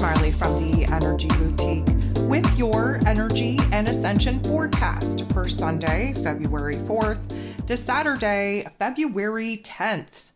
Smiley from the Energy Boutique with your energy and ascension forecast for Sunday, February 4th to Saturday, February 10th.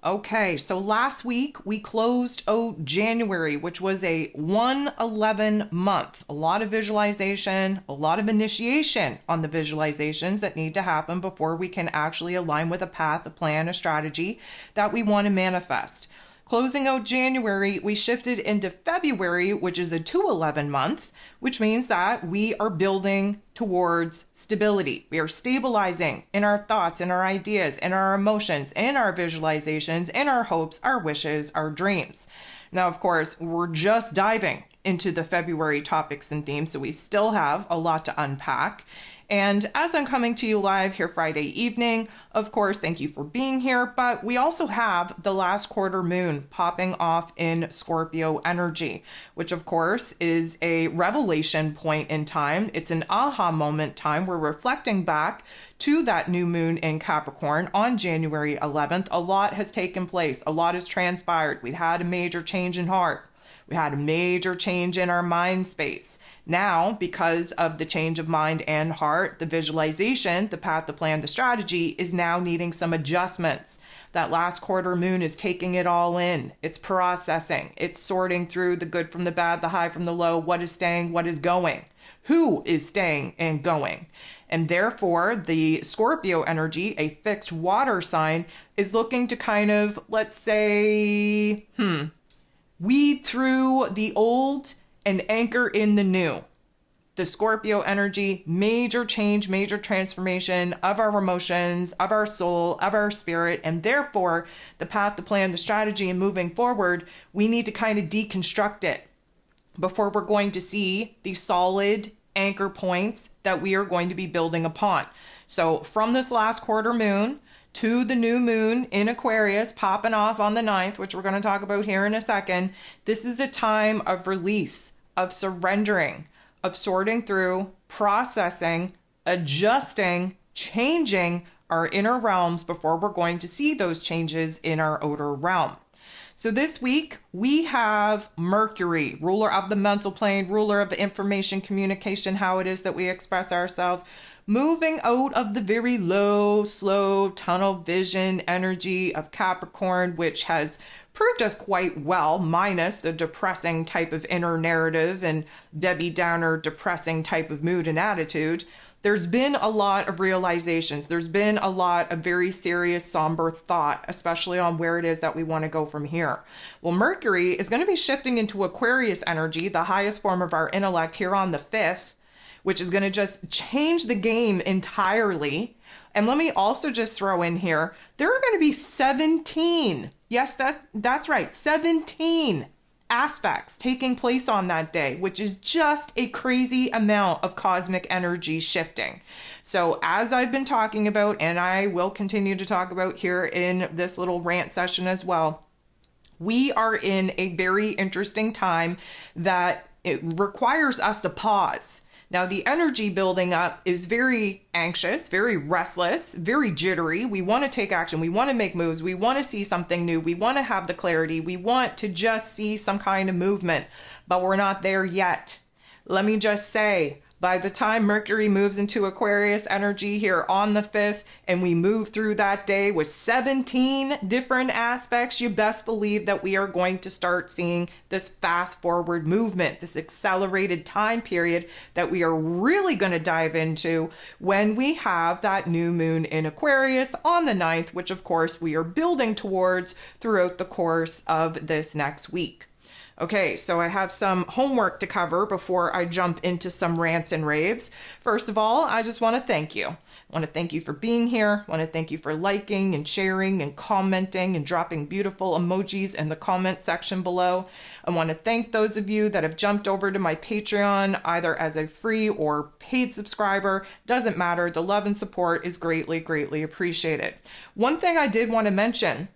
Okay, so last week we closed out January, which was a 1/11 month. A lot of visualization, a lot of initiation on the visualizations that need to happen before we can actually align with a path, a plan, a strategy that we want to manifest. Closing out January, we shifted into February, which is a 2/11 month, which means that we are building towards stability. We are stabilizing in our thoughts, in our ideas, in our emotions, in our visualizations, in our hopes, our wishes, our dreams. Now, of course, we're just diving into the February topics and themes, so we still have a lot to unpack. And as I'm coming to you live here Friday evening, of course, thank you for being here, but we also have the last quarter moon popping off in Scorpio energy, which of course is a revelation point in time. It's an aha moment time. We're reflecting back to that new moon in Capricorn on January 11th. A lot has taken place. A lot has transpired. We had a major change in heart. We had a major change in our mind space. Now, because of the change of mind and heart, the visualization, the path, the plan, the strategy is now needing some adjustments. That last quarter moon is taking it all in. It's processing. It's sorting through the good from the bad, the high from the low, what is staying, what is going, who is staying and going. And therefore, the Scorpio energy, a fixed water sign, is looking to kind of, let's say, weed through the old and anchor in the new. The Scorpio energy, major change, major transformation of our emotions, of our soul, of our spirit, and therefore the path, the plan, the strategy, and moving forward, we need to kind of deconstruct it before we're going to see the solid anchor points that we are going to be building upon. So from this last quarter moon to the new moon in Aquarius popping off on the 9th, which we're going to talk about here in a second, this is a time of release, of surrendering, of sorting through, processing, adjusting, changing our inner realms before we're going to see those changes in our outer realm. So this week we have Mercury, ruler of the mental plane, ruler of the information communication, how it is that we express ourselves, moving out of the very low, slow tunnel vision energy of Capricorn, which has proved us quite well, minus the depressing type of inner narrative and Debbie Downer depressing type of mood and attitude. There's been a lot of realizations. There's been a lot of very serious, somber thought, especially on where it is that we want to go from here. Well, Mercury is going to be shifting into Aquarius energy, the highest form of our intellect, here on the 5th, which is going to just change the game entirely. And let me also just throw in here, there are going to be 17, yes, that's right, 17 aspects taking place on that day, which is just a crazy amount of cosmic energy shifting. So as I've been talking about, and I will continue to talk about here in this little rant session as well, we are in a very interesting time that it requires us to pause. Now, the energy building up is very anxious, very restless, very jittery. We want to take action. We want to make moves. We want to see something new. We want to have the clarity. We want to just see some kind of movement, but we're not there yet. Let me just say, by the time Mercury moves into Aquarius energy here on the 5th, and we move through that day with 17 different aspects, you best believe that we are going to start seeing this fast forward movement, this accelerated time period that we are really going to dive into when we have that new moon in Aquarius on the 9th, which of course we are building towards throughout the course of this next week. Okay, so I have some homework to cover before I jump into some rants and raves. First of all, I just want to thank you. I want to thank you for being here. I want to thank you for liking and sharing and commenting and dropping beautiful emojis in the comment section below. I want to thank those of you that have jumped over to my Patreon, either as a free or paid subscriber. Doesn't matter. The love and support is greatly, greatly appreciated. One thing I did want to mention,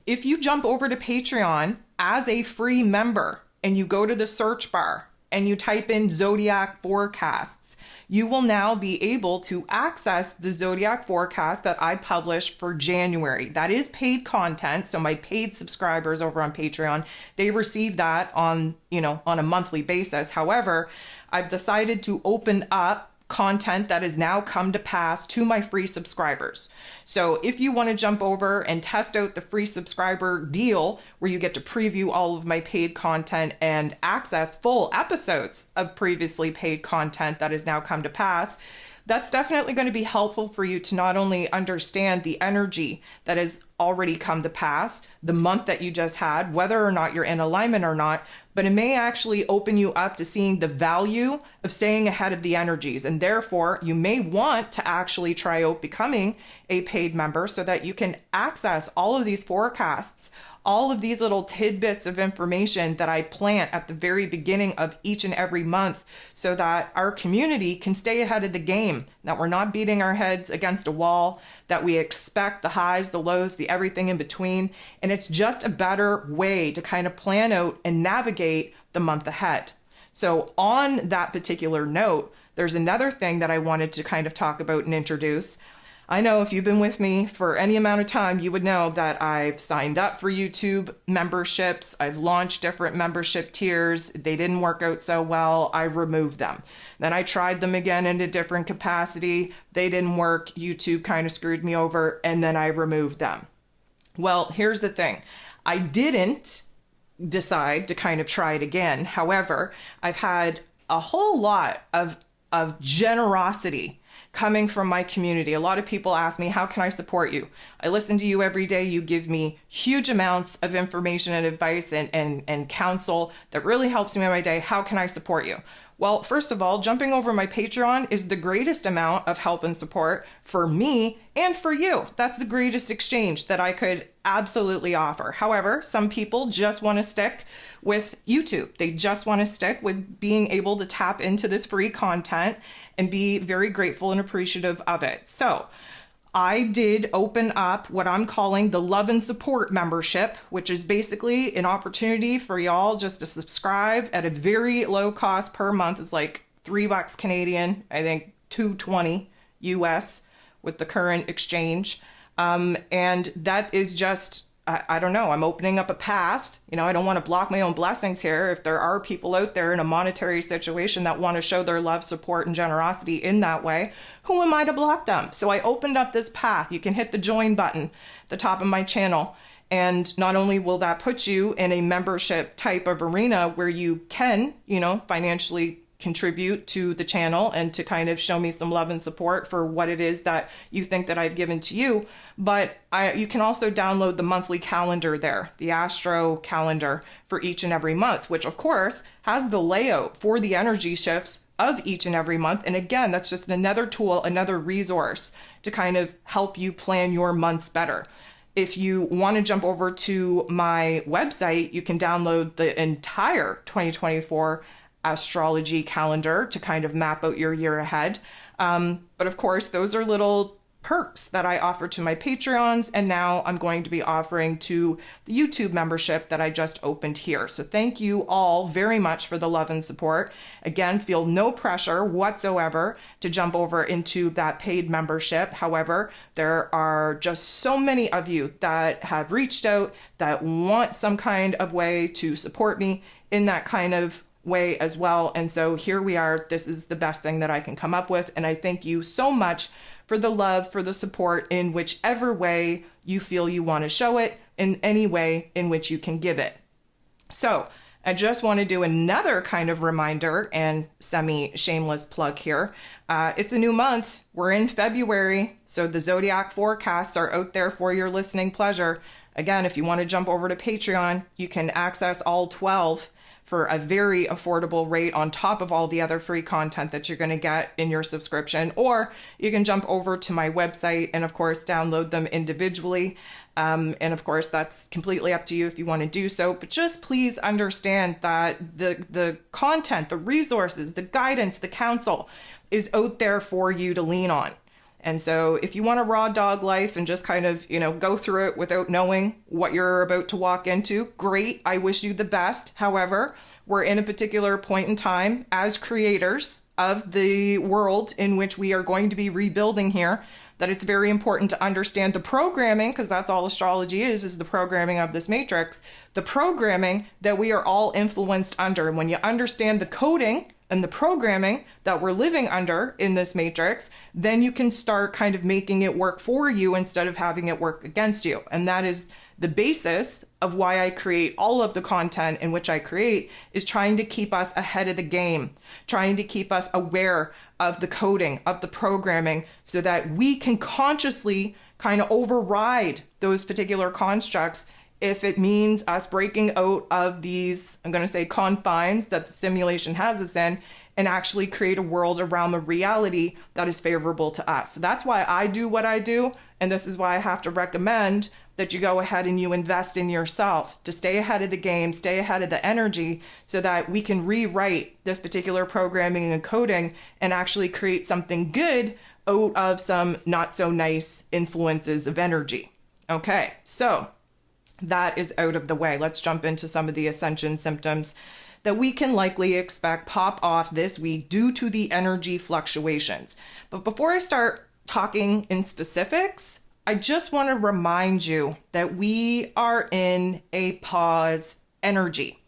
if you jump over to Patreon as a free member and you go to the search bar and you type in zodiac forecasts, you will now be able to access the zodiac forecast that I published for January. That is paid content. So my paid subscribers over on Patreon, they receive that on a monthly basis. However, I've decided to open up content that has now come to pass to my free subscribers. So if you want to jump over and test out the free subscriber deal where you get to preview all of my paid content and access full episodes of previously paid content that has now come to pass, that's definitely going to be helpful for you to not only understand the energy that has already come to pass, the month that you just had, whether or not you're in alignment or not, but it may actually open you up to seeing the value of staying ahead of the energies. And therefore, you may want to actually try out becoming a paid member so that you can access all of these forecasts, all of these little tidbits of information that I plant at the very beginning of each and every month so that our community can stay ahead of the game, that we're not beating our heads against a wall, that we expect the highs, the lows, the everything in between. And it's just a better way to kind of plan out and navigate the month ahead. So on that particular note, there's another thing that I wanted to kind of talk about and introduce. I know if you've been with me for any amount of time, you would know that I've signed up for YouTube memberships. I've launched different membership tiers. They didn't work out so well. I removed them. Then I tried them again in a different capacity. They didn't work. YouTube kind of screwed me over, and then I removed them. Well, here's the thing. I didn't decide to kind of try it again. However, I've had a whole lot of generosity coming from my community. A lot of people ask me, how can I support you? I listen to you every day. You give me huge amounts of information and advice and counsel that really helps me in my day. How can I support you? Well, first of all, jumping over my Patreon is the greatest amount of help and support for me and for you. That's the greatest exchange that I could absolutely offer. However, some people just want to stick with YouTube. They just want to stick with being able to tap into this free content and be very grateful and appreciative of it. So I did open up what I'm calling the Love and Support membership, which is basically an opportunity for y'all just to subscribe at a very low cost per month. It's like $3 Canadian, I think $2.20 US with the current exchange. And that is just, I don't know, I'm opening up a path. I don't want to block my own blessings here. If there are people out there in a monetary situation that want to show their love, support, and generosity in that way, who am I to block them? So I opened up this path. You can hit the join button at the top of my channel. And not only will that put you in a membership type of arena where you can, financially contribute to the channel and to kind of show me some love and support for what it is that you think that I've given to you. But you can also download the monthly calendar there, the Astro calendar for each and every month, which of course has the layout for the energy shifts of each and every month. And again, that's just another tool, another resource to kind of help you plan your months better. If you want to jump over to my website, you can download the entire 2024 astrology calendar to kind of map out your year ahead. But of course, those are little perks that I offer to my Patreons, and now I'm going to be offering to the YouTube membership that I just opened here. So thank you all very much for the love and support. Again, feel no pressure whatsoever to jump over into that paid membership. However, there are just so many of you that have reached out that want some kind of way to support me in that kind of way as well. And so here we are. This is the best thing that I can come up with. And I thank you so much for the love, for the support in whichever way you feel you want to show it, in any way in which you can give it. So I just want to do another kind of reminder and semi-shameless plug here. It's a new month. We're in February. So the zodiac forecasts are out there for your listening pleasure. Again, if you want to jump over to Patreon, you can access all 12 for a very affordable rate on top of all the other free content that you're going to get in your subscription. Or you can jump over to my website and of course download them individually. And of course that's completely up to you if you want to do so, but just please understand that the content, the resources, the guidance, the counsel is out there for you to lean on. And so if you want a raw dog life and just kind of, go through it without knowing what you're about to walk into, great. I wish you the best. However, we're in a particular point in time as creators of the world in which we are going to be rebuilding here, that it's very important to understand the programming, because that's all astrology is the programming of this matrix, the programming that we are all influenced under. And when you understand the coding and the programming that we're living under in this matrix, then you can start kind of making it work for you instead of having it work against you. And that is the basis of why I create all of the content in which I create, is trying to keep us ahead of the game, trying to keep us aware of the coding, of the programming, so that we can consciously kind of override those particular constructs if it means us breaking out of these, I'm going to say, confines that the simulation has us in, and actually create a world around the reality that is favorable to us. So that's why I do what I do. And this is why I have to recommend that you go ahead and you invest in yourself to stay ahead of the game, stay ahead of the energy, so that we can rewrite this particular programming and coding and actually create something good out of some not so nice influences of energy. Okay, so that is out of the way. Let's jump into some of the Ascension symptoms that we can likely expect pop off this week due to the energy fluctuations. But before I start talking in specifics, I just want to remind you that we are in a pause energy.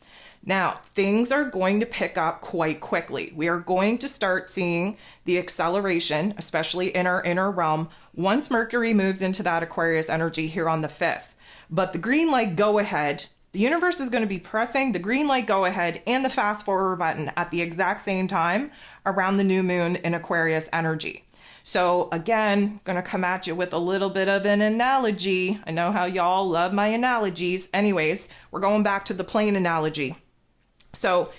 Now, things are going to pick up quite quickly. We are going to start seeing the acceleration, especially in our inner realm, once Mercury moves into that Aquarius energy here on the 5th. But the green light go ahead, the universe is going to be pressing the green light go ahead and the fast forward button at the exact same time around the new moon in Aquarius energy. So again, going to come at you with a little bit of an analogy. I know how y'all love my analogies. Anyways, we're going back to the plane analogy. So,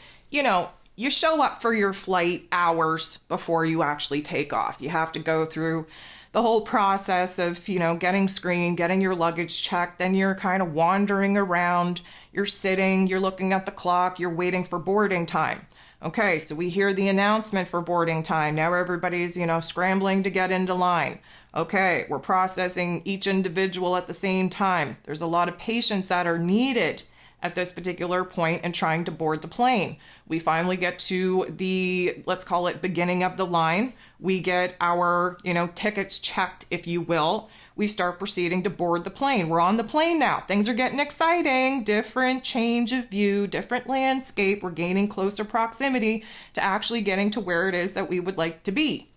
you show up for your flight hours before you actually take off. You have to go through the whole process of, getting screened, getting your luggage checked. Then you're kind of wandering around. You're sitting, you're looking at the clock, you're waiting for boarding time. Okay, so we hear the announcement for boarding time. Now everybody's, scrambling to get into line. Okay, we're processing each individual at the same time. There's a lot of patience that are needed at this particular point in trying to board the plane. We finally get to the, let's call it, beginning of the line. We get our, tickets checked, if you will. We start proceeding to board the plane. We're on the plane now. Things are getting exciting. Different change of view, different landscape. We're gaining closer proximity to actually getting to where it is that we would like to be.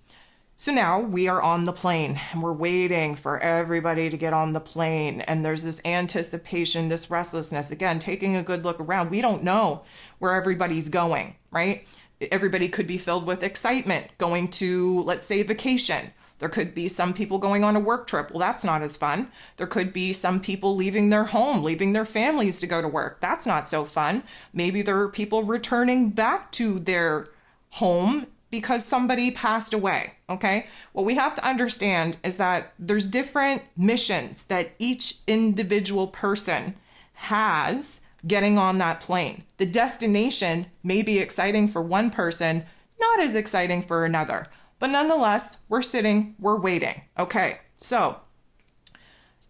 So now we are on the plane and we're waiting for everybody to get on the plane. And there's this anticipation, this restlessness, again, taking a good look around. We don't know where everybody's going, right? Everybody could be filled with excitement going to, let's say, vacation. There could be some people going on a work trip. Well, that's not as fun. There could be some people leaving their home, leaving their families to go to work. That's not so fun. Maybe there are people returning back to their home because somebody passed away, okay? What we have to understand is that there's different missions that each individual person has getting on that plane. The destination may be exciting for one person, not as exciting for another. But nonetheless, we're sitting, we're waiting. Okay, so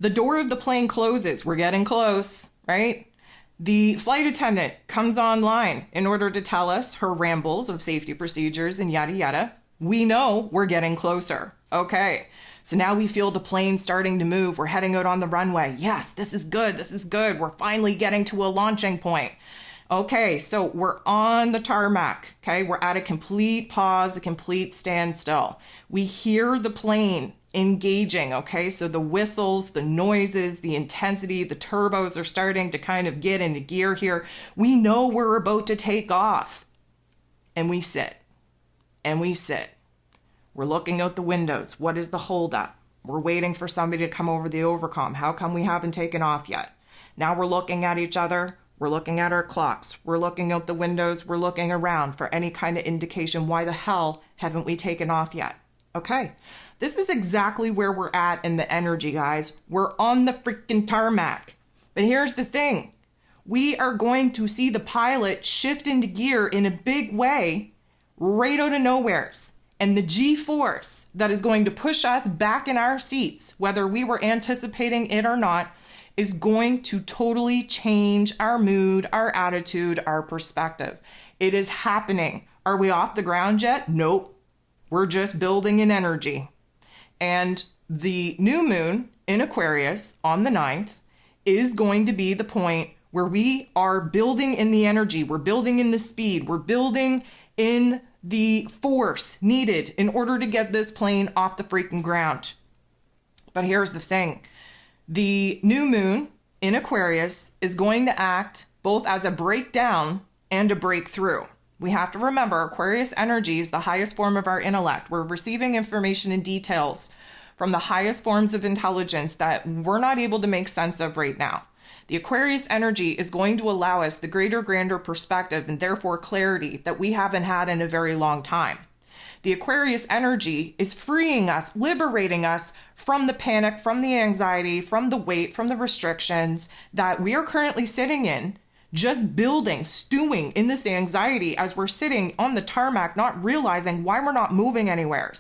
the door of the plane closes. We're getting close, right? The flight attendant comes online in order to tell us her rambles of safety procedures and yada yada. We know we're getting closer. Okay, so now we feel the plane starting to move. We're heading out on the runway. Yes, this is good. This is good. We're finally getting to a launching point. Okay, so we're on the tarmac. Okay, we're at a complete pause, a complete standstill. We hear the plane engaging. Okay, so the whistles, the noises, the intensity, the turbos are starting to kind of get into gear here. We know we're about to take off. And we sit. And we sit. We're looking out the windows. What is the holdup? We're waiting for somebody to come over the overcom. How come we haven't taken off yet? Now we're looking at each other. We're looking at our clocks. We're looking out the windows. We're looking around for any kind of indication. Why the hell haven't we taken off yet? Okay, this is exactly where we're at in the energy, guys. We're on the freaking tarmac. But here's the thing. We are going to see the pilot shift into gear in a big way right out of nowheres. And the G-force that is going to push us back in our seats, whether we were anticipating it or not, is going to totally change our mood, our attitude, our perspective. It is happening Are we off the ground yet? Nope. We're just building in energy. And the new moon in Aquarius on the 9th is going to be the point where we are building in the energy. We're building in the speed. We're building in the force needed in order to get this plane off the freaking ground. But here's the thing. The new moon in Aquarius is going to act both as a breakdown and a breakthrough. We have to remember Aquarius energy is the highest form of our intellect. We're receiving information and details from the highest forms of intelligence that we're not able to make sense of right now. The Aquarius energy is going to allow us the greater, grander perspective and therefore clarity that we haven't had in a very long time. The Aquarius energy is freeing us, liberating us from the panic, from the anxiety, from the weight, from the restrictions that we are currently sitting in, just building, stewing in this anxiety as we're sitting on the tarmac, not realizing why we're not moving anywhere.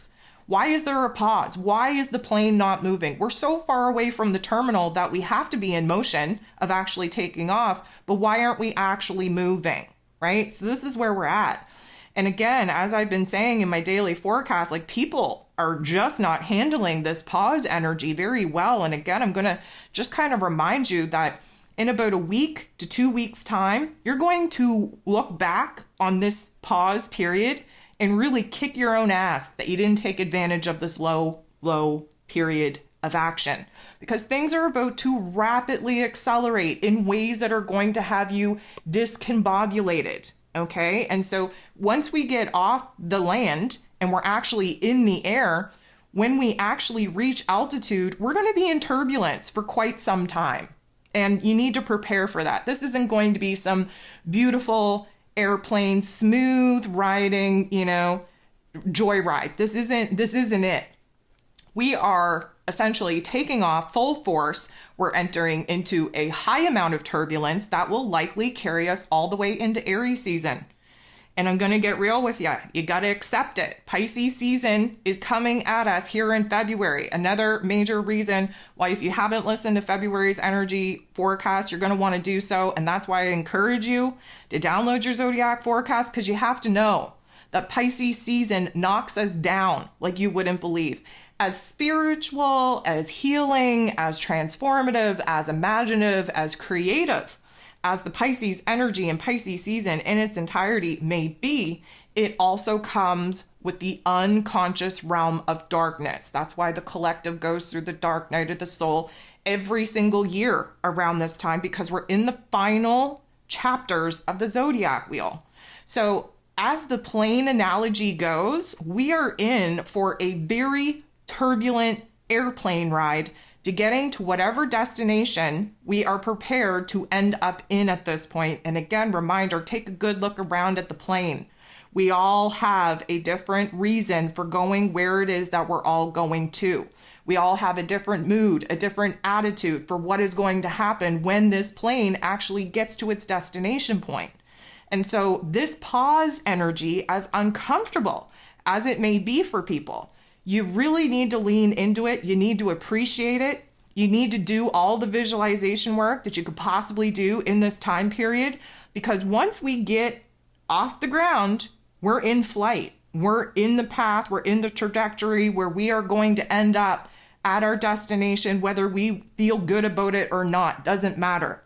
Why is there a pause? Why is the plane not moving? We're so far away from the terminal that we have to be in motion of actually taking off, but why aren't we actually moving, right? So this is where we're at. And again, as I've been saying in my daily forecast, like people are just not handling this pause energy very well. And again, I'm going to just kind of remind you that in about a week to 2 weeks time, you're going to look back on this pause period and really kick your own ass that you didn't take advantage of this low period of action, because things are about to rapidly accelerate in ways that are going to have you discombobulated. Okay. And so once we get off the land and we're actually in the air, when we actually reach altitude, we're going to be in turbulence for quite some time. And you need to prepare for that. This isn't going to be some beautiful airplane, smooth riding, joyride. This isn't it. We are essentially taking off full force. We're entering into a high amount of turbulence that will likely carry us all the way into Aries season. And I'm going to get real with you. You got to accept it. Pisces season is coming at us here in February. Another major reason why, if you haven't listened to February's energy forecast, you're going to want to do so. And that's why I encourage you to download your zodiac forecast, because you have to know that Pisces season knocks us down like you wouldn't believe. As spiritual, as healing, as transformative, as imaginative, as creative as the Pisces energy and Pisces season in its entirety may be, it also comes with the unconscious realm of darkness. That's why the collective goes through the dark night of the soul every single year around this time, because we're in the final chapters of the zodiac wheel. So as the plane analogy goes, we are in for a very turbulent airplane ride to getting to whatever destination we are prepared to end up in at this point. And again, reminder, take a good look around at the plane. We all have a different reason for going where it is that we're all going to. We all have a different mood, a different attitude for what is going to happen when this plane actually gets to its destination point. And so this pause energy, as uncomfortable as it may be for people, you really need to lean into it. You need to appreciate it. You need to do all the visualization work that you could possibly do in this time period, because once we get off the ground, we're in flight. We're in the path. We're in the trajectory where we are going to end up at our destination, whether we feel good about it or not, doesn't matter.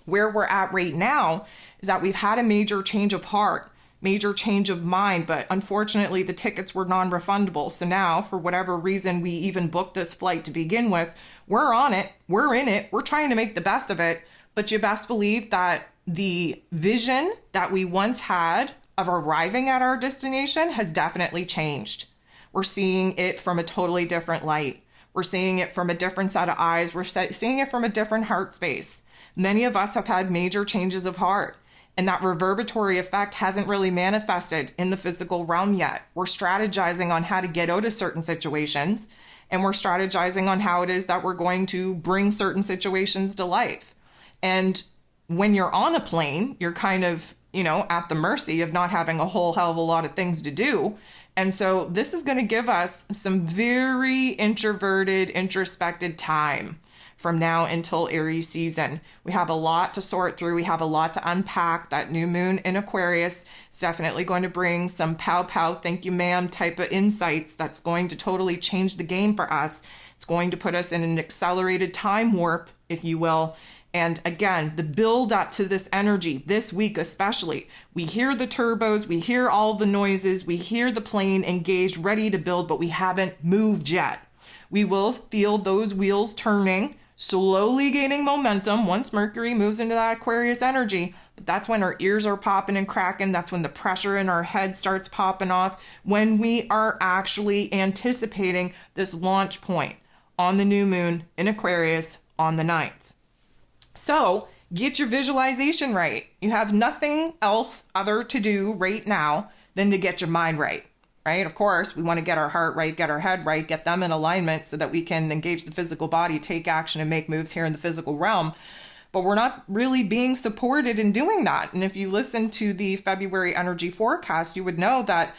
Where we're at right now is that we've had a major change of heart, major change of mind, but unfortunately the tickets were non-refundable. So now, for whatever reason we even booked this flight to begin with, we're on it, we're in it, we're trying to make the best of it. But you best believe that the vision that we once had of arriving at our destination has definitely changed. We're seeing it from a totally different light. We're seeing it from a different set of eyes. We're seeing it from a different heart space. Many of us have had major changes of heart, and that reverberatory effect hasn't really manifested in the physical realm yet. We're strategizing on how to get out of certain situations, and we're strategizing on how it is that we're going to bring certain situations to life. And when you're on a plane, you're kind of, at the mercy of not having a whole hell of a lot of things to do. And so this is going to give us some very introverted, introspected time from now until Aries season. We have a lot to sort through. We have a lot to unpack. That new moon in Aquarius is definitely going to bring some pow pow, thank you ma'am type of insights that's going to totally change the game for us. It's going to put us in an accelerated time warp, if you will. And again, the build up to this energy this week especially, we hear the turbos, we hear all the noises, we hear the plane engaged, ready to build, but we haven't moved yet. We will feel those wheels turning, slowly gaining momentum once Mercury moves into that Aquarius energy. But that's when our ears are popping and cracking. That's when the pressure in our head starts popping off, when we are actually anticipating this launch point on the new moon in Aquarius on the 9th. So get your visualization right. You have nothing else other to do right now than to get your mind right. Right? Of course, we want to get our heart right, get our head right, get them in alignment so that we can engage the physical body, take action, and make moves here in the physical realm. But we're not really being supported in doing that. And if you listen to the February energy forecast, you would know that,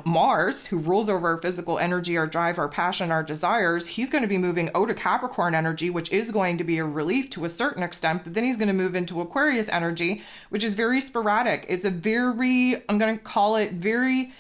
Mars, who rules over our physical energy, our drive, our passion, our desires, he's going to be moving out of Capricorn energy, which is going to be a relief to a certain extent. But then he's going to move into Aquarius energy, which is very sporadic. It's a very, I'm going to call it very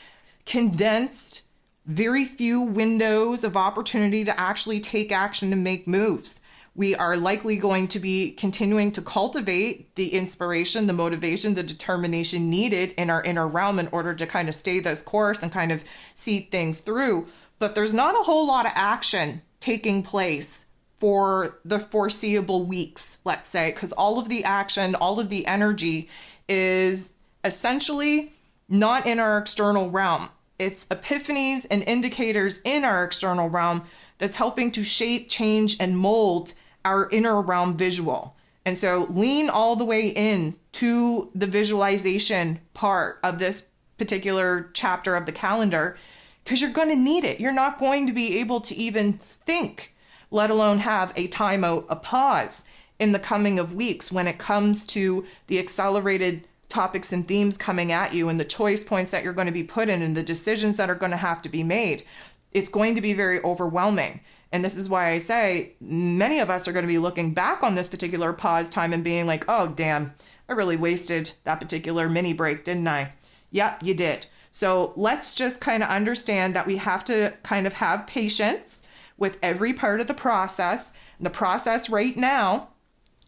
condensed, very few windows of opportunity to actually take action and make moves. We are likely going to be continuing to cultivate the inspiration, the motivation, the determination needed in our inner realm in order to kind of stay this course and kind of see things through. But there's not a whole lot of action taking place for the foreseeable weeks, let's say, because all of the action, all of the energy is essentially not in our external realm. It's epiphanies and indicators in our external realm that's helping to shape, change, and mold our inner realm visual. And so lean all the way in to the visualization part of this particular chapter of the calendar, because you're going to need it. You're not going to be able to even think, let alone have a timeout, a pause in the coming of weeks when it comes to the accelerated topics and themes coming at you and the choice points that you're going to be put in and the decisions that are going to have to be made. It's going to be very overwhelming. And this is why I say many of us are going to be looking back on this particular pause time and being like, oh, damn, I really wasted that particular mini break, didn't I? Yep, you did. So let's just kind of understand that we have to kind of have patience with every part of the process. And the process right now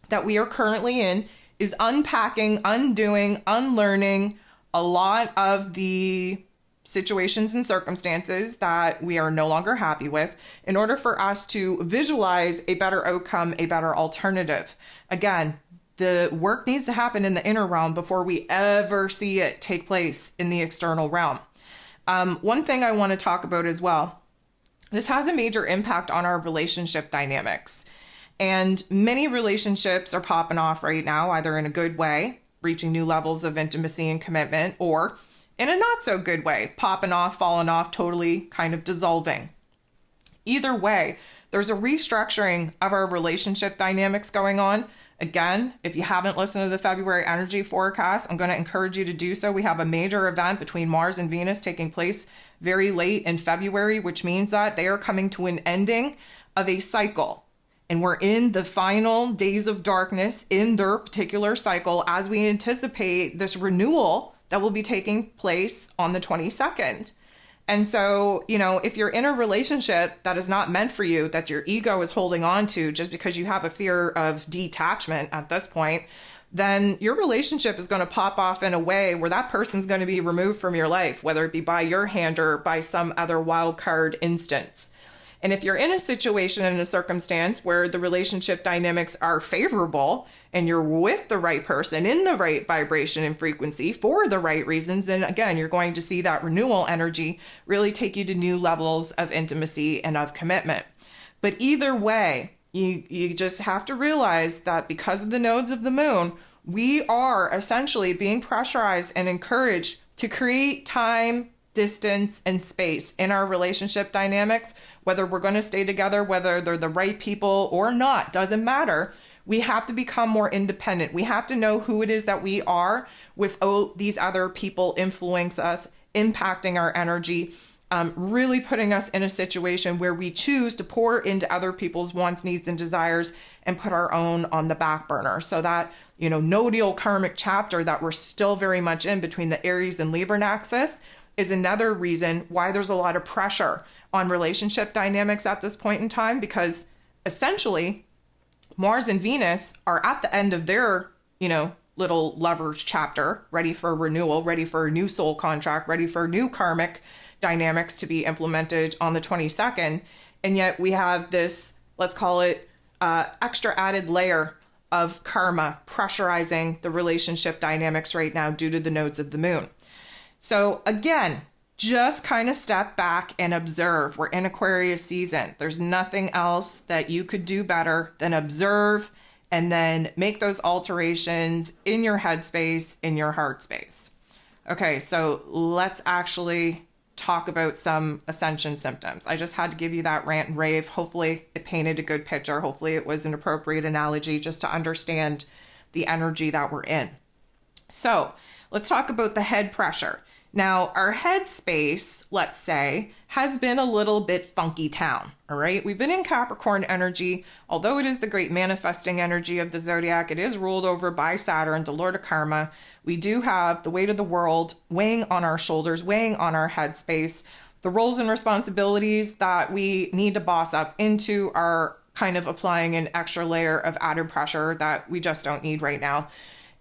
that we are currently in is unpacking, undoing, unlearning a lot of the situations and circumstances that we are no longer happy with in order for us to visualize a better outcome, a better alternative. Again, the work needs to happen in the inner realm before we ever see it take place in the external realm. One thing I want to talk about as well, this has a major impact on our relationship dynamics. And many relationships are popping off right now, either in a good way, reaching new levels of intimacy and commitment, or in a not so good way, popping off, falling off, totally kind of dissolving. Either way, there's a restructuring of our relationship dynamics going on. Again, if you haven't listened to the February energy forecast, I'm going to encourage you to do so. We have a major event between Mars and Venus taking place very late in February, which means that they are coming to an ending of a cycle. And we're in the final days of darkness in their particular cycle as we anticipate this renewal that will be taking place on the 22nd. And so, if you're in a relationship that is not meant for you, that your ego is holding on to just because you have a fear of detachment at this point, then your relationship is going to pop off in a way where that person's going to be removed from your life, whether it be by your hand or by some other wild card instance. And if you're in a situation and a circumstance where the relationship dynamics are favorable and you're with the right person in the right vibration and frequency for the right reasons, then again, you're going to see that renewal energy really take you to new levels of intimacy and of commitment. But either way, you just have to realize that because of the nodes of the moon, we are essentially being pressurized and encouraged to create time, distance, and space in our relationship dynamics. Whether we're going to stay together, whether they're the right people or not, doesn't matter. We have to become more independent. We have to know who it is that we are without these other people influence us, impacting our energy, really putting us in a situation where we choose to pour into other people's wants, needs, and desires and put our own on the back burner. So that, nodal karmic chapter that we're still very much in between the Aries and Libra axis is another reason why there's a lot of pressure on relationship dynamics at this point in time, because essentially Mars and Venus are at the end of their, little lovers chapter, ready for renewal, ready for a new soul contract, ready for new karmic dynamics to be implemented on the 22nd. And yet we have this, let's call it extra added layer of karma pressurizing the relationship dynamics right now due to the nodes of the moon. So again, just kind of step back and observe. We're in Aquarius season. There's nothing else that you could do better than observe and then make those alterations in your headspace, in your heart space. Okay, so let's actually talk about some Ascension symptoms. I just had to give you that rant and rave. Hopefully it painted a good picture. Hopefully it was an appropriate analogy just to understand the energy that we're in. So let's talk about the head pressure. Now, our head space, let's say, has been a little bit funky town, all right? We've been in Capricorn energy. Although it is the great manifesting energy of the zodiac, it is ruled over by Saturn, the Lord of Karma. We do have the weight of the world weighing on our shoulders, weighing on our head space. The roles and responsibilities that we need to boss up into are kind of applying an extra layer of added pressure that we just don't need right now.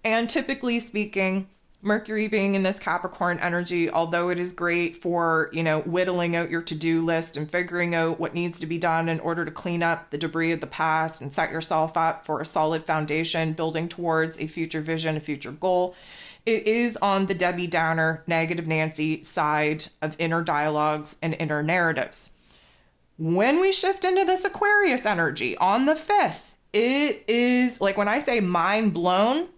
And typically speaking, Mercury being in this Capricorn energy, although it is great for, whittling out your to-do list and figuring out what needs to be done in order to clean up the debris of the past and set yourself up for a solid foundation, building towards a future vision, a future goal, it is on the Debbie Downer, negative Nancy side of inner dialogues and inner narratives. When we shift into this Aquarius energy on the 5th, it is like when I say mind blown,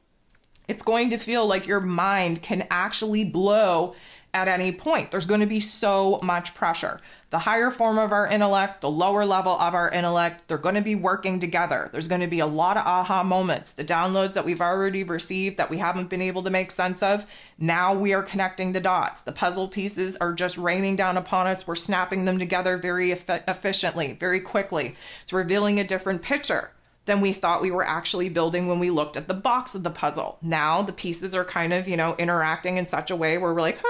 it's going to feel like your mind can actually blow at any point. There's going to be so much pressure. The higher form of our intellect, the lower level of our intellect, they're going to be working together. There's going to be a lot of aha moments. The downloads that we've already received that we haven't been able to make sense of, now we are connecting the dots. The puzzle pieces are just raining down upon us. We're snapping them together very efficiently, very quickly. It's revealing a different picture than we thought we were actually building when we looked at the box of the puzzle. Now the pieces are kind of, interacting in such a way where we're like,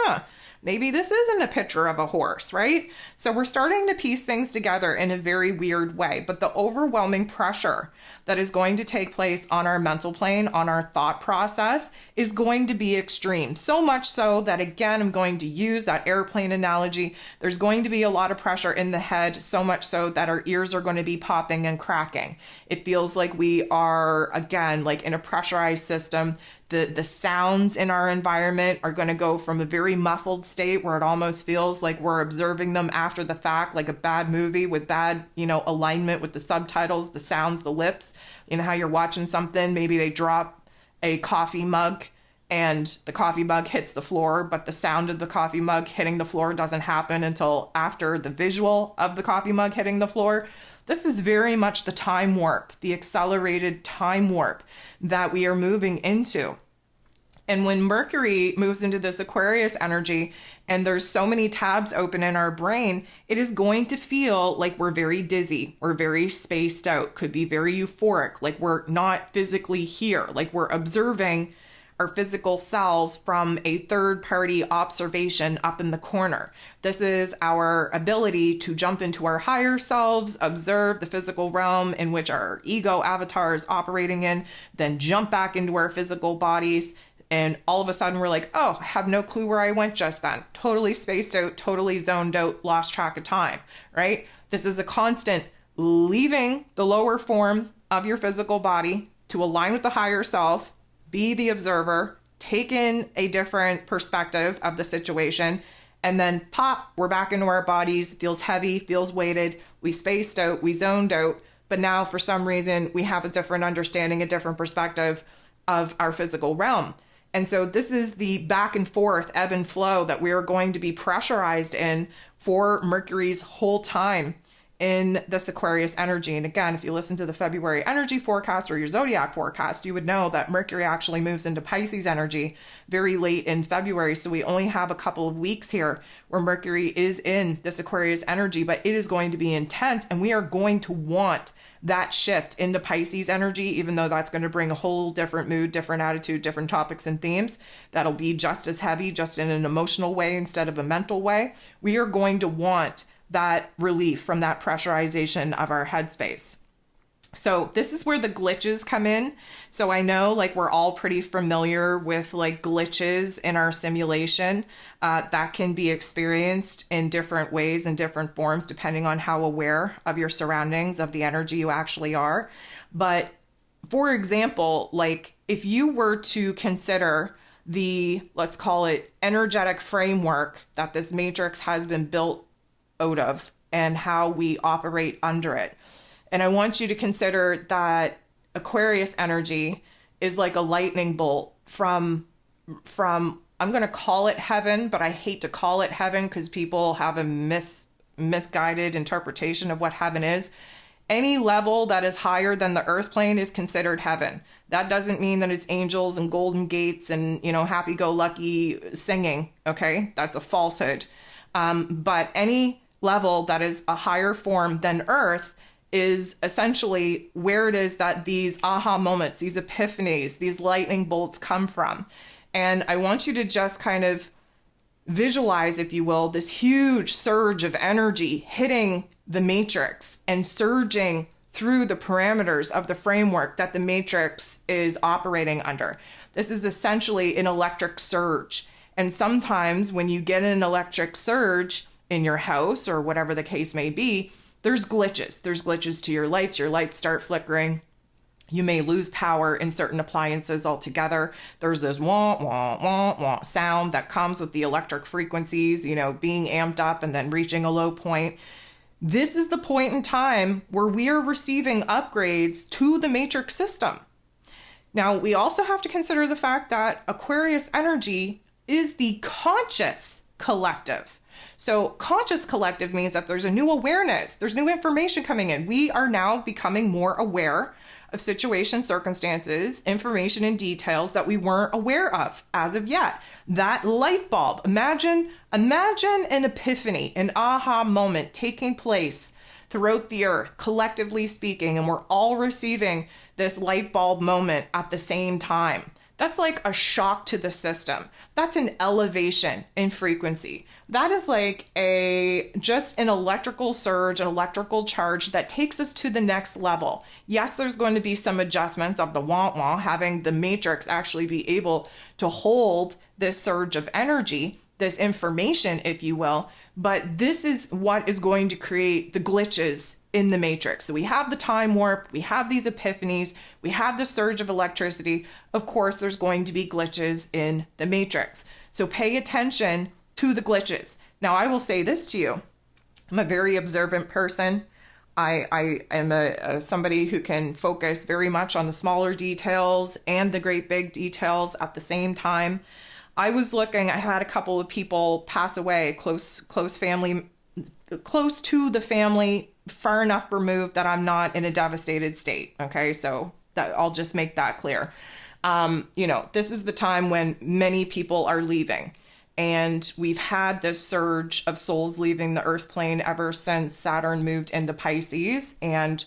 maybe this isn't a picture of a horse, right? So we're starting to piece things together in a very weird way. But the overwhelming pressure that is going to take place on our mental plane, on our thought process, is going to be extreme. So much so that, again, I'm going to use that airplane analogy. There's going to be a lot of pressure in the head, so much so that our ears are going to be popping and cracking. It feels like we are, again, like in a pressurized system. The sounds in our environment are going to go from a very muffled state where it almost feels like we're observing them after the fact, like a bad movie with bad, alignment with the subtitles, the sounds, the lips. You know how you're watching something, maybe they drop a coffee mug and the coffee mug hits the floor, but the sound of the coffee mug hitting the floor doesn't happen until after the visual of the coffee mug hitting the floor. This is very much the time warp, the accelerated time warp that we are moving into. And when Mercury moves into this Aquarius energy and there's so many tabs open in our brain, it is going to feel like we're very dizzy, we're very spaced out, could be very euphoric, like we're not physically here, like we're observing our physical selves from a third-party observation up in the corner. This is our ability to jump into our higher selves, observe the physical realm in which our ego avatar is operating in, then jump back into our physical bodies, and all of a sudden we're like, oh, I have no clue where I went just then. Totally spaced out, totally zoned out, lost track of time, right? This is a constant leaving the lower form of your physical body to align with the higher self, be the observer, take in a different perspective of the situation, and then pop, we're back into our bodies. It feels heavy, feels weighted. We spaced out, we zoned out, but now for some reason we have a different understanding, a different perspective of our physical realm. And so this is the back and forth ebb and flow that we are going to be pressurized in for Mercury's whole time in this Aquarius energy. And again, if you listen to the February energy forecast or your zodiac forecast, you would know that Mercury actually moves into Pisces energy very late in February. So we only have a couple of weeks here where Mercury is in this Aquarius energy, but it is going to be intense, and we are going to want that shift into Pisces energy, even though that's going to bring a whole different mood, different attitude, different topics and themes. That'll be just as heavy, just in an emotional way instead of a mental way. We are going to want that relief from that pressurization of our headspace. So this is where the glitches come in. So I know like we're all pretty familiar with like glitches in our simulation that can be experienced in different ways and different forms, depending on how aware of your surroundings, of the energy you actually are. But for example, like if you were to consider the, let's call it energetic framework that this matrix has been built out of and how we operate under it. And I want you to consider that Aquarius energy is like a lightning bolt from I'm going to call it heaven, but I hate to call it heaven because people have a misguided interpretation of what heaven is. Any level that is higher than the earth plane is considered heaven. That doesn't mean that it's angels and golden gates and, you know, happy-go-lucky singing, okay? That's a falsehood. But any level that is a higher form than earth is essentially where it is that these aha moments, these epiphanies, these lightning bolts come from. And I want you to just kind of visualize, if you will, this huge surge of energy hitting the matrix and surging through the parameters of the framework that the matrix is operating under. This is essentially an electric surge. And sometimes when you get an electric surge in your house or whatever the case may be, there's glitches. There's glitches to your lights. Your lights start flickering. You may lose power in certain appliances altogether. There's this wah, wah, wah, wah sound that comes with the electric frequencies, you know, being amped up and then reaching a low point. This is the point in time where we are receiving upgrades to the matrix system. Now, we also have to consider the fact that Aquarius energy is the conscious collective. So conscious collective means that there's a new awareness, there's new information coming in. We are now becoming more aware of situations, circumstances, information, and details that we weren't aware of as of yet. That light bulb, imagine an epiphany, an aha moment taking place throughout the earth, collectively speaking, and we're all receiving this light bulb moment at the same time. That's like a shock to the system. That's an elevation in frequency. That is like just an electrical surge, an electrical charge that takes us to the next level. Yes, there's going to be some adjustments of the wah-wah, having the matrix actually be able to hold this surge of energy, this information, if you will, but this is what is going to create the glitches in the matrix. So we have the time warp, we have these epiphanies, we have the surge of electricity. Of course, there's going to be glitches in the matrix. So pay attention to the glitches. Now, I will say this to you. I'm a very observant person. I am somebody who can focus very much on the smaller details and the great big details at the same time. I was looking, I had a couple of people pass away, close family, close to the family, far enough removed that I'm not in a devastated state. Okay, so that I'll just make that clear. This is the time when many people are leaving. And we've had this surge of souls leaving the earth plane ever since Saturn moved into Pisces. And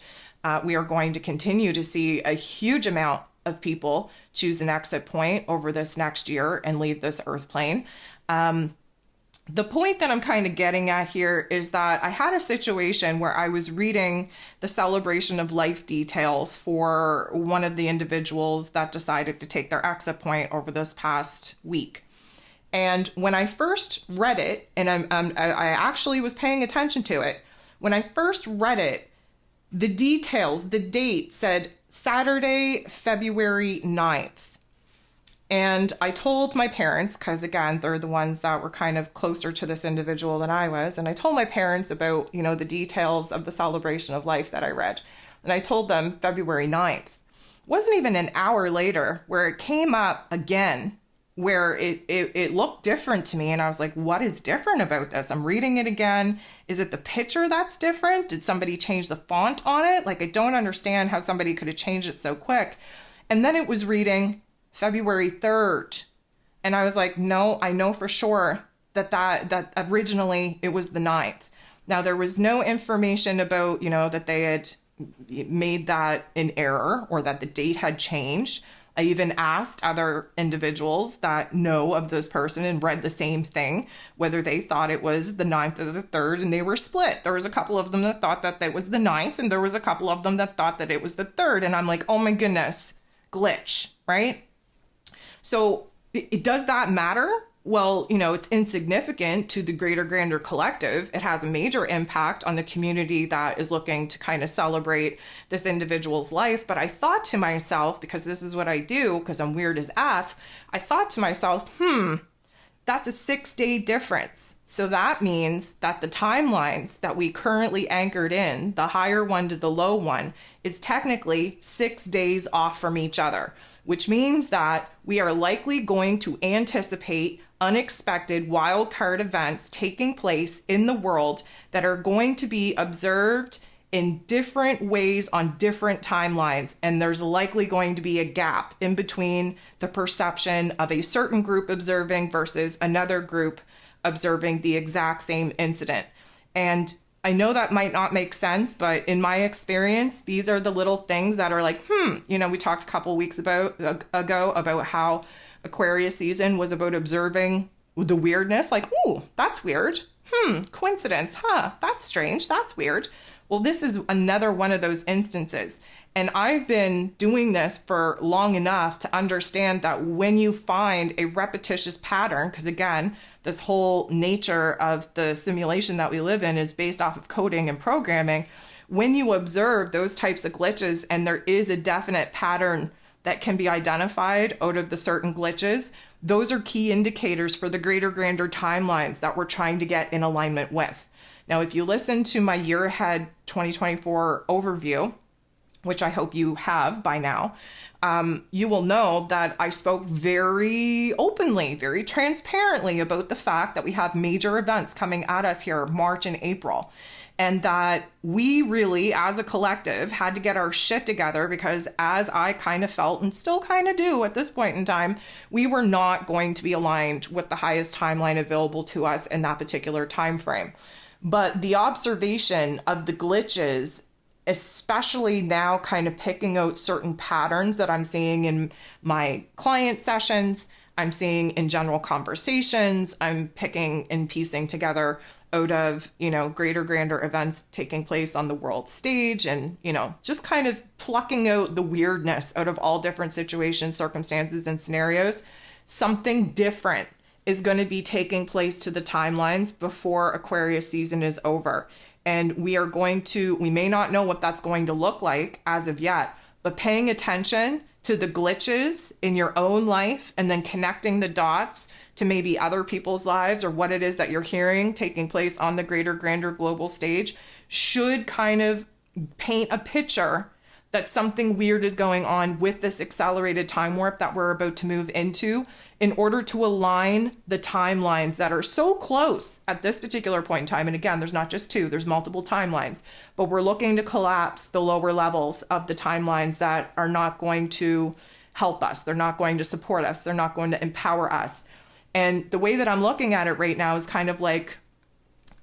we are going to continue to see a huge amount of people choose an exit point over this next year and leave this earth plane. The point that I'm kind of getting at here is that I had a situation where I was reading the celebration of life details for one of the individuals that decided to take their exit point over this past week. And when I first read it, and I actually was paying attention to it, when I first read it, the details, the date said Saturday, February 9th. And I told my parents, because again, they're the ones that were kind of closer to this individual than I was. And I told my parents about, the details of the celebration of life that I read. And I told them February 9th. It wasn't even an hour later where it came up again where it looked different to me. And I was like, what is different about this? I'm reading it again. Is it the picture that's different? Did somebody change the font on it? Like, I don't understand how somebody could have changed it so quick. And then it was reading February 3rd. And I was like, no, I know for sure that originally it was the 9th. Now, there was no information about, that they had made that an error or that the date had changed. I even asked other individuals that know of this person and read the same thing, whether they thought it was the 9th or the 3rd, and they were split. There was a couple of them that thought that it was the 9th, and there was a couple of them that thought that it was the 3rd. And I'm like, oh my goodness, glitch, right? So does that matter? Well, it's insignificant to the greater, grander collective. It has a major impact on the community that is looking to kind of celebrate this individual's life. But I thought to myself, because this is what I do, because I'm weird as F, I thought to myself, that's a 6-day difference. So that means that the timelines that we currently anchored in, the higher one to the low one, is technically 6 days off from each other, which means that we are likely going to anticipate unexpected wild card events taking place in the world that are going to be observed in different ways on different timelines. And there's likely going to be a gap in between the perception of a certain group observing versus another group observing the exact same incident. And I know that might not make sense, but in my experience, these are the little things that are like, we talked a couple weeks ago about how Aquarius season was about observing the weirdness, like, ooh, that's weird. Coincidence, that's strange, that's weird. Well, this is another one of those instances. And I've been doing this for long enough to understand that when you find a repetitious pattern, because again, this whole nature of the simulation that we live in is based off of coding and programming, when you observe those types of glitches and there is a definite pattern that can be identified out of the certain glitches, those are key indicators for the greater, grander timelines that we're trying to get in alignment with. Now, if you listen to my year ahead 2024 overview, which I hope you have by now, you will know that I spoke very openly, very transparently about the fact that we have major events coming at us here, March and April. And that we really, as a collective, had to get our shit together because, as I kind of felt and still kind of do at this point in time, we were not going to be aligned with the highest timeline available to us in that particular time frame. But the observation of the glitches, especially now kind of picking out certain patterns that I'm seeing in my client sessions, I'm seeing in general conversations, I'm picking and piecing together out of, greater, grander events taking place on the world stage and, just kind of plucking out the weirdness out of all different situations, circumstances, and scenarios. Something different is going to be taking place to the timelines before Aquarius season is over. And we may not know what that's going to look like as of yet, but paying attention to the glitches in your own life and then connecting the dots to maybe other people's lives or what it is that you're hearing taking place on the greater, grander global stage should kind of paint a picture that something weird is going on with this accelerated time warp that we're about to move into in order to align the timelines that are so close at this particular point in time. And again, there's not just two, there's multiple timelines, but we're looking to collapse the lower levels of the timelines that are not going to help us. They're not going to support us. They're not going to empower us. And the way that I'm looking at it right now is kind of like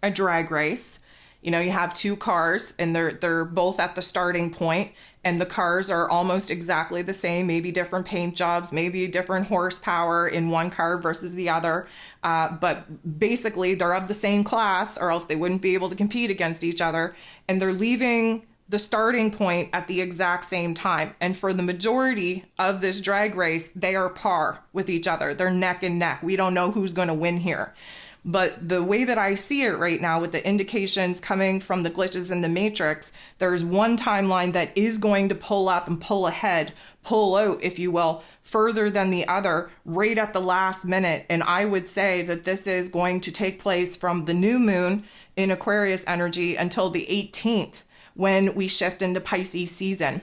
a drag race. You have two cars and they're both at the starting point, and the cars are almost exactly the same, maybe different paint jobs, maybe different horsepower in one car versus the other. But basically they're of the same class or else they wouldn't be able to compete against each other. And they're leaving the starting point at the exact same time. And for the majority of this drag race, they are par with each other. They're neck and neck. We don't know who's going to win here. But the way that I see it right now with the indications coming from the glitches in the matrix, there's one timeline that is going to pull up and pull ahead, pull out, if you will, further than the other right at the last minute. And I would say that this is going to take place from the new moon in Aquarius energy until the 18th when we shift into Pisces season.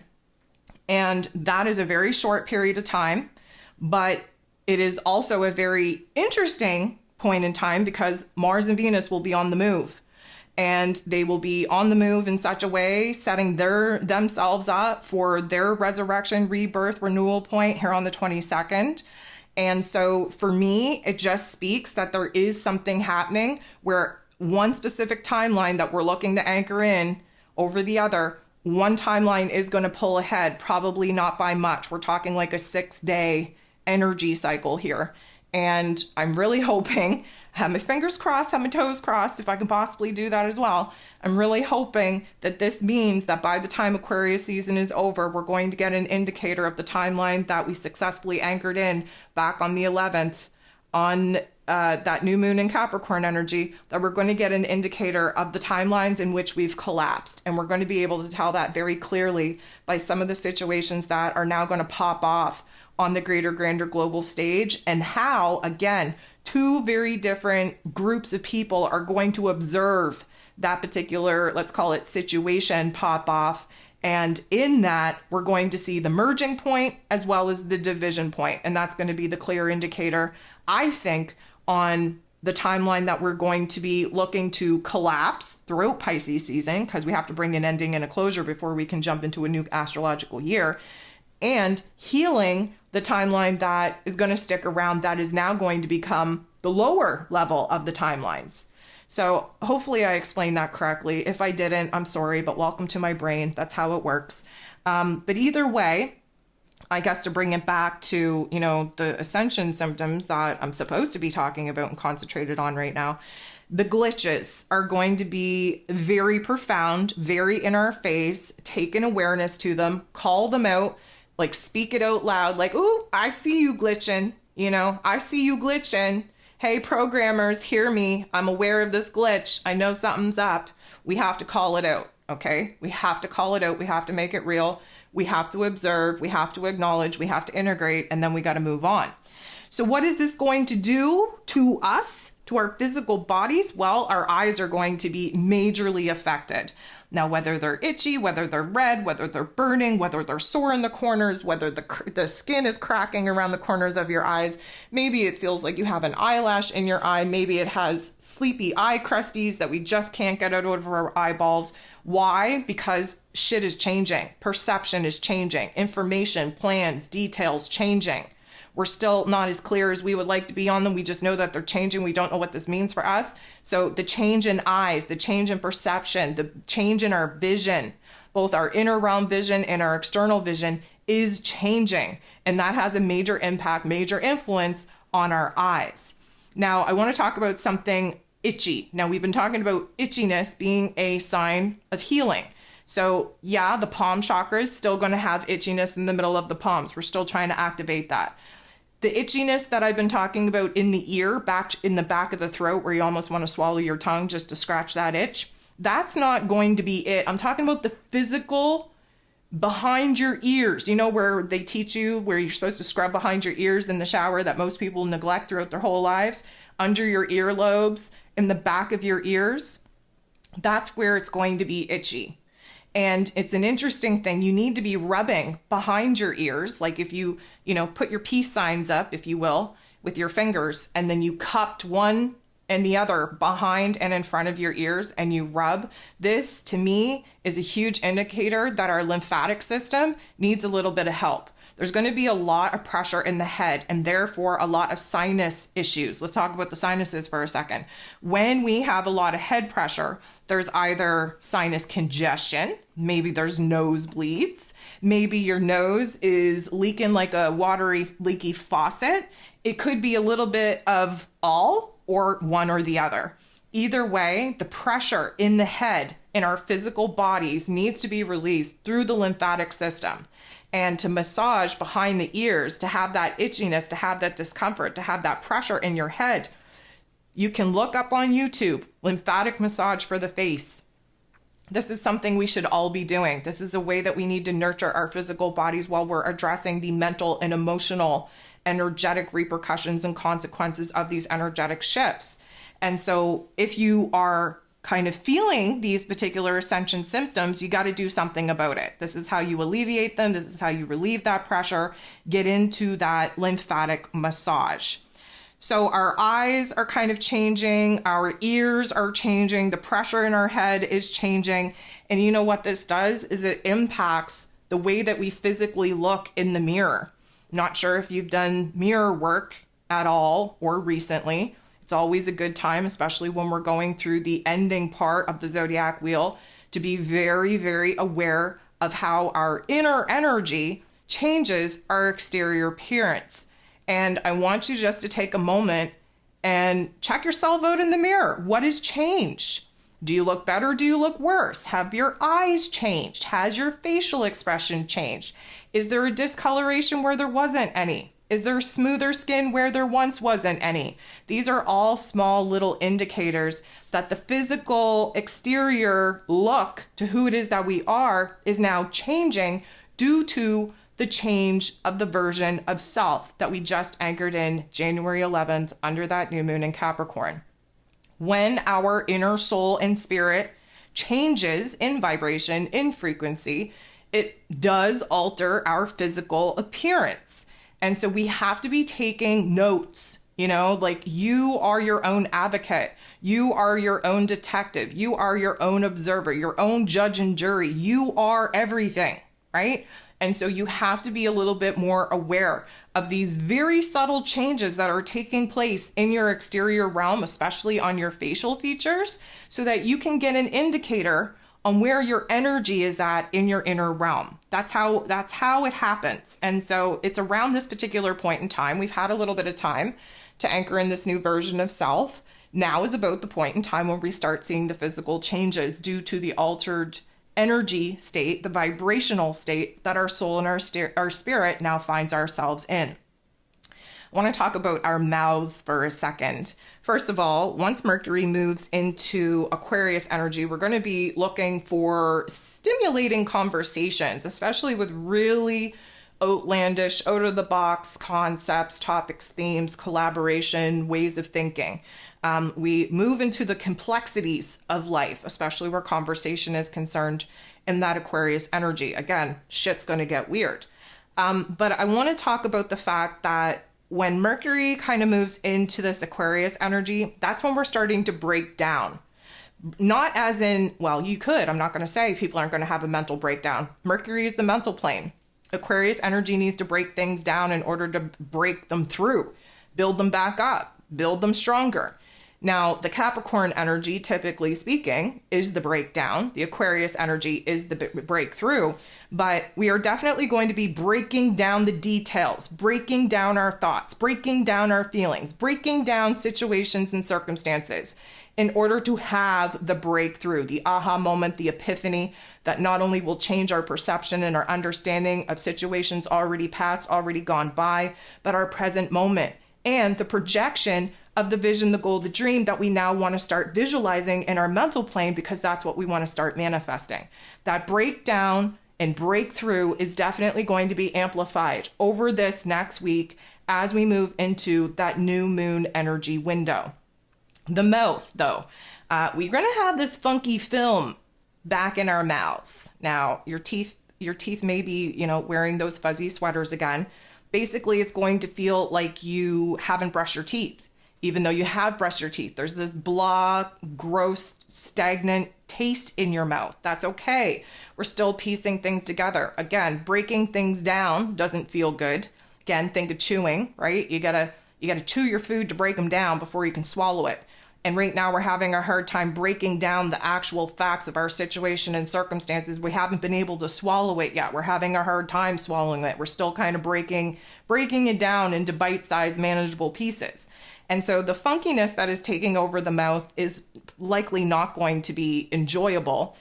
And that is a very short period of time, but It is also a very interesting point in time because Mars and Venus will be on the move. And they will be on the move in such a way, setting themselves up for their resurrection, rebirth, renewal point here on the 22nd. And so for me, it just speaks that there is something happening where one specific timeline that we're looking to anchor in over the other, one timeline is going to pull ahead, probably not by much. We're talking like a 6-day energy cycle here. And I'm really hoping, have my fingers crossed, have my toes crossed, if I can possibly do that as well. I'm really hoping that this means that by the time Aquarius season is over, we're going to get an indicator of the timeline that we successfully anchored in back on the 11th on that new moon in Capricorn energy, that we're going to get an indicator of the timelines in which we've collapsed. And we're going to be able to tell that very clearly by some of the situations that are now going to pop off on the greater, grander global stage, and how, again, two very different groups of people are going to observe that particular, let's call it, situation pop off. And in that, we're going to see the merging point as well as the division point. And that's going to be the clear indicator, I think, on the timeline that we're going to be looking to collapse throughout Pisces season, because we have to bring an ending and a closure before we can jump into a new astrological year, and healing the timeline that is going to stick around, that is now going to become the lower level of the timelines. So hopefully I explained that correctly. If I didn't, I'm sorry, but welcome to my brain. That's how it works. But either way, I guess to bring it back to, the Ascension symptoms that I'm supposed to be talking about and concentrated on right now, the glitches are going to be very profound, very in our face. Take an awareness to them, call them out, like speak it out loud, like, ooh, I see you glitching, I see you glitching. Hey, programmers, hear me. I'm aware of this glitch. I know something's up. We have to call it out, okay? We have to call it out. We have to make it real. We have to observe. We have to acknowledge. We have to integrate, and then we got to move on. So what is this going to do to us, to our physical bodies? Well, our eyes are going to be majorly affected. Now, whether they're itchy, whether they're red, whether they're burning, whether they're sore in the corners, whether the skin is cracking around the corners of your eyes, maybe it feels like you have an eyelash in your eye, maybe it has sleepy eye crusties that we just can't get out of our eyeballs. Why? Because shit is changing. Perception is changing. Information, plans, details changing. We're still not as clear as we would like to be on them. We just know that they're changing. We don't know what this means for us. So the change in eyes, the change in perception, the change in our vision, both our inner realm vision and our external vision is changing. And that has a major impact, major influence on our eyes. Now, I want to talk about something itchy. Now, we've been talking about itchiness being a sign of healing. So yeah, the palm chakra is still going to have itchiness in the middle of the palms. We're still trying to activate that. The itchiness that I've been talking about in the ear, back in the back of the throat, where you almost want to swallow your tongue just to scratch that itch, that's not going to be it. I'm talking about the physical behind your ears, where they teach you where you're supposed to scrub behind your ears in the shower, that most people neglect throughout their whole lives, under your earlobes, in the back of your ears. That's where it's going to be itchy. And it's an interesting thing. You need to be rubbing behind your ears. Like if you, put your peace signs up, if you will, with your fingers, and then you cupped one and the other behind and in front of your ears and you rub. This, to me, is a huge indicator that our lymphatic system needs a little bit of help. There's going to be a lot of pressure in the head and therefore a lot of sinus issues. Let's talk about the sinuses for a second. When we have a lot of head pressure, there's either sinus congestion, maybe there's nosebleeds, maybe your nose is leaking like a watery, leaky faucet. It could be a little bit of all or one or the other. Either way, the pressure in the head in our physical bodies needs to be released through the lymphatic system. And to massage behind the ears, to have that itchiness, to have that discomfort, to have that pressure in your head, you can look up on YouTube, lymphatic massage for the face. This is something we should all be doing. This is a way that we need to nurture our physical bodies while we're addressing the mental and emotional, energetic repercussions and consequences of these energetic shifts. And so if you are kind of feeling these particular ascension symptoms, you got to do something about it. This is how you alleviate them. This is how you relieve that pressure, get into that lymphatic massage. So our eyes are kind of changing, our ears are changing, the pressure in our head is changing. And you know what this does is it impacts the way that we physically look in the mirror. Not sure if you've done mirror work at all or recently. It's always a good time, especially when we're going through the ending part of the zodiac wheel, to be very, very aware of how our inner energy changes our exterior appearance. And I want you just to take a moment and check yourself out in the mirror. What has changed? Do you look better? Do you look worse? Have your eyes changed? Has your facial expression changed? Is there a discoloration where there wasn't any? Is there smoother skin where there once wasn't any? These are all small little indicators that the physical exterior look to who it is that we are is now changing due to the change of the version of self that we just anchored in January 11th under that new moon in Capricorn. When our inner soul and spirit changes in vibration, in frequency, it does alter our physical appearance. And so we have to be taking notes, like you are your own advocate. You are your own detective. You are your own observer, your own judge and jury. You are everything, right? And so you have to be a little bit more aware of these very subtle changes that are taking place in your exterior realm, especially on your facial features, so that you can get an indicator on where your energy is at in your inner realm. That's how it happens. And so it's around this particular point in time. We've had a little bit of time to anchor in this new version of self. Now is about the point in time when we start seeing the physical changes due to the altered energy state, the vibrational state that our soul and our spirit now finds ourselves in. I want to talk about our mouths for a second. First of all, once Mercury moves into Aquarius energy, we're going to be looking for stimulating conversations, especially with really outlandish, out-of-the-box concepts, topics, themes, collaboration, ways of thinking. We move into the complexities of life, especially where conversation is concerned in that Aquarius energy. Again, shit's going to get weird. But I want to talk about the fact that when Mercury kind of moves into this Aquarius energy, that's when we're starting to break down. Not as in, well, you could. I'm not going to say people aren't going to have a mental breakdown. Mercury is the mental plane. Aquarius energy needs to break things down in order to break them through, build them back up, build them stronger. Now, the Capricorn energy, typically speaking, is the breakdown. The Aquarius energy is the breakthrough. But we are definitely going to be breaking down the details, breaking down our thoughts, breaking down our feelings, breaking down situations and circumstances in order to have the breakthrough, the aha moment, the epiphany that not only will change our perception and our understanding of situations already past, already gone by, but our present moment and the projection of the vision, the goal, the dream that we now want to start visualizing in our mental plane, because that's what we want to start manifesting. That breakdown and breakthrough is definitely going to be amplified over this next week as we move into that new moon energy window. The mouth, though, we're going to have this funky film back in our mouths. Now, your teeth may be, wearing those fuzzy sweaters again. Basically, it's going to feel like you haven't brushed your teeth. Even though you have brushed your teeth, there's this blah, gross, stagnant taste in your mouth. That's okay. We're still piecing things together. Again, breaking things down doesn't feel good. Again, think of chewing, right? You gotta chew your food to break them down before you can swallow it. And right now we're having a hard time breaking down the actual facts of our situation and circumstances. We haven't been able to swallow it yet. We're having a hard time swallowing it. We're still kind of breaking it down into bite-sized, manageable pieces. And so the funkiness that is taking over the mouth is likely not going to be enjoyable.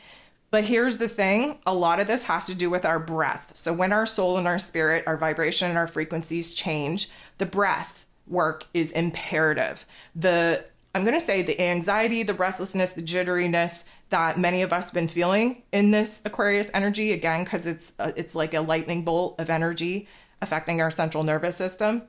But here's the thing, a lot of this has to do with our breath. So when our soul and our spirit, our vibration and our frequencies change, the breath work is imperative. I'm going to say the anxiety, the restlessness, the jitteriness that many of us have been feeling in this Aquarius energy, again, because it's like a lightning bolt of energy affecting our central nervous system.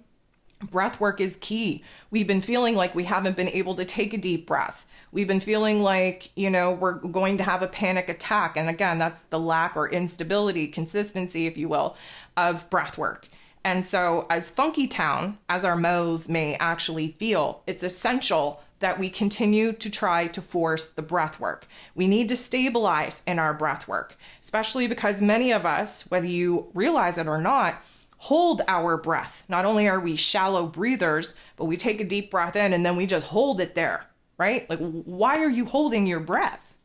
Breath work is key. We've been feeling like we haven't been able to take a deep breath. We've been feeling like, we're going to have a panic attack. And again, that's the lack or instability, consistency, if you will, of breath work. And so as funky town, as our mouths may actually feel, it's essential that we continue to try to force the breath work. We need to stabilize in our breath work, especially because many of us, whether you realize it or not, hold our breath. Not only are we shallow breathers, but we take a deep breath in and then we just hold it there, right? Like, why are you holding your breath?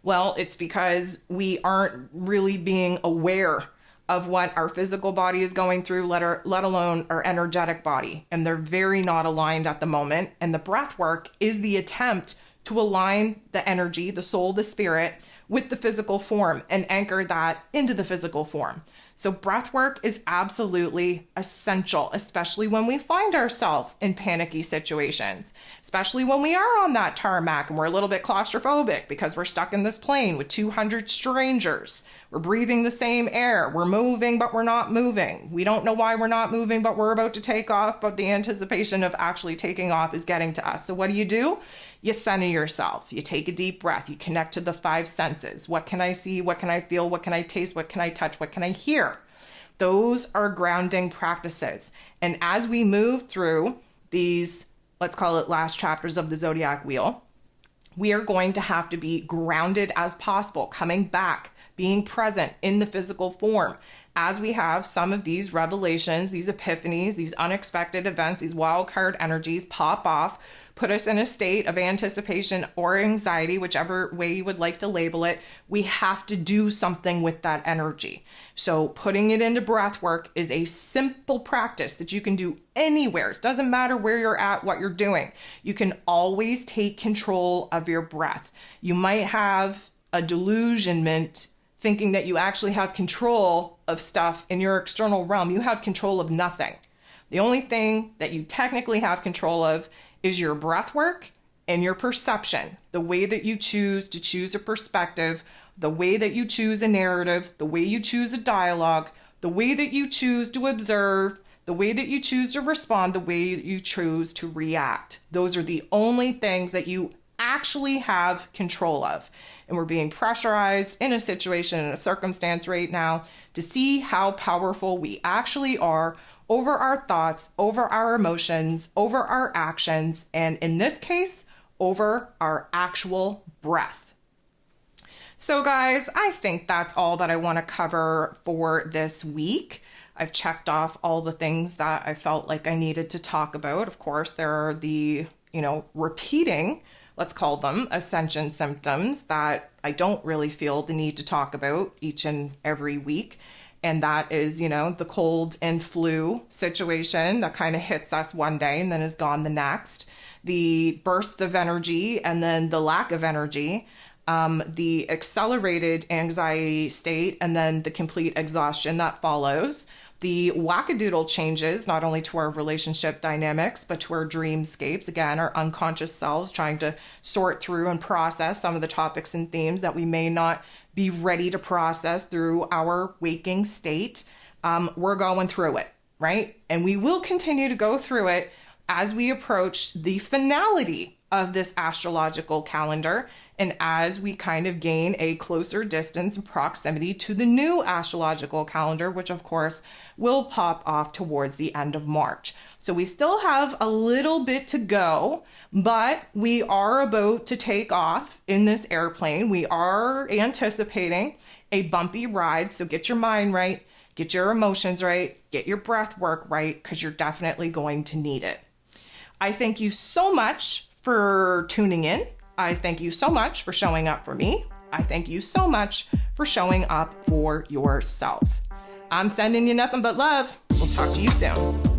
Well, it's because we aren't really being aware of what our physical body is going through, let alone our energetic body. And they're very not aligned at the moment. And the breath work is the attempt to align the energy, the soul, the spirit, with the physical form and anchor that into the physical form. So breath work is absolutely essential, especially when we find ourselves in panicky situations, especially when we are on that tarmac and we're a little bit claustrophobic because we're stuck in this plane with 200 strangers. We're breathing the same air. We're moving, but we're not moving. We don't know why we're not moving, but we're about to take off, but the anticipation of actually taking off is getting to us. So what do? You center yourself. You take a deep breath. You connect to the 5 senses. What can I see? What can I feel? What can I taste? What can I touch? What can I hear? Those are grounding practices. And as we move through these, let's call it last chapters of the zodiac wheel, we are going to have to be grounded as possible, coming back, being present in the physical form. As we have some of these revelations, these epiphanies, these unexpected events, these wild card energies pop off, put us in a state of anticipation or anxiety, whichever way you would like to label it, we have to do something with that energy. So putting it into breath work is a simple practice that you can do anywhere. It doesn't matter where you're at, what you're doing. You can always take control of your breath. You might have a delusionment thinking that you actually have control of stuff in your external realm. You have control of nothing. The only thing that you technically have control of is your breath work and your perception, the way that you choose to choose a perspective, the way that you choose a narrative, the way you choose a dialogue, the way that you choose to observe, the way that you choose to respond, the way you choose to react. Those are the only things that you actually have control of. And we're being pressurized in a situation, in a circumstance right now to see how powerful we actually are over our thoughts, over our emotions, over our actions, and in this case, over our actual breath. So guys, I think that's all that I want to cover for this week. I've checked off all the things that I felt like I needed to talk about. Of course, there are the, repeating, let's call them Ascension symptoms that I don't really feel the need to talk about each and every week. And that is, the cold and flu situation that kind of hits us one day and then is gone the next. The bursts of energy and then the lack of energy, the accelerated anxiety state, and then the complete exhaustion that follows. The wackadoodle changes, not only to our relationship dynamics, but to our dreamscapes. Again, our unconscious selves trying to sort through and process some of the topics and themes that we may not be ready to process through our waking state. We're going through it, right? And we will continue to go through it as we approach the finality of this astrological calendar and as we kind of gain a closer distance and proximity to the new astrological calendar, which of course will pop off towards the end of March. So we still have a little bit to go, but we are about to take off in this airplane. We are anticipating a bumpy ride, so get your mind right, get your emotions right, get your breath work right, because you're definitely going to need it. I thank you so much for tuning in. I thank you so much for showing up for me. I thank you so much for showing up for yourself. I'm sending you nothing but love. We'll talk to you soon.